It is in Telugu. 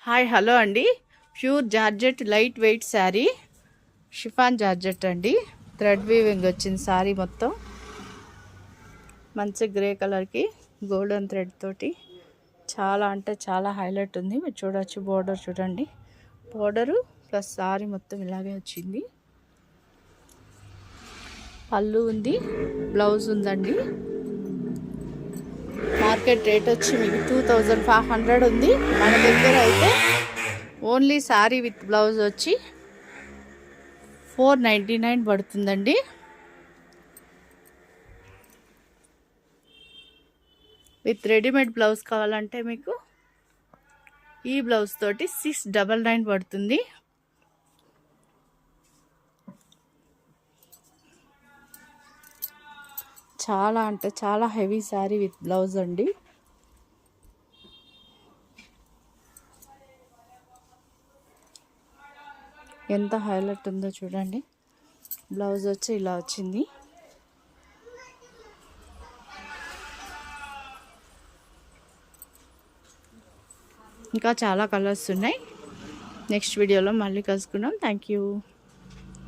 హాయ్ హలో అండి. Pure georgette light weight sari, chiffon georgette అండి. థ్రెడ్ వీవింగ్ వచ్చింది శారీ మొత్తం. మంచి గ్రే కలర్కి గోల్డెన్ థ్రెడ్ తోటి చాలా అంటే చాలా హైలైట్ ఉంది. మీరు చూడొచ్చు, బోర్డర్ చూడండి. బోర్డరు ప్లస్ శారీ మొత్తం ఇలాగే వచ్చింది. పళ్ళు ఉంది, బ్లౌజ్ ఉందండి. మార్కెట్ రేట్ వచ్చి మీకు 2500 ఉంది. మన దగ్గర అయితే ఓన్లీ శారీ విత్ బ్లౌజ్ వచ్చి 499 పడుతుందండి. విత్ రెడీమేడ్ బ్లౌజ్ కావాలంటే మీకు ఈ బ్లౌజ్ తోటి 699 పడుతుంది. చాలా అంటే చాలా హెవీ శారీ విత్ బ్లౌజ్ అండి. ఎంత హైలైట్ ఉందో చూడండి. బ్లౌజ్ వచ్చి ఇలా వచ్చింది. ఇంకా చాలా కలర్స్ ఉన్నాయి. నెక్స్ట్ వీడియోలో మళ్ళీ కలుసుకుందాం. Thank you.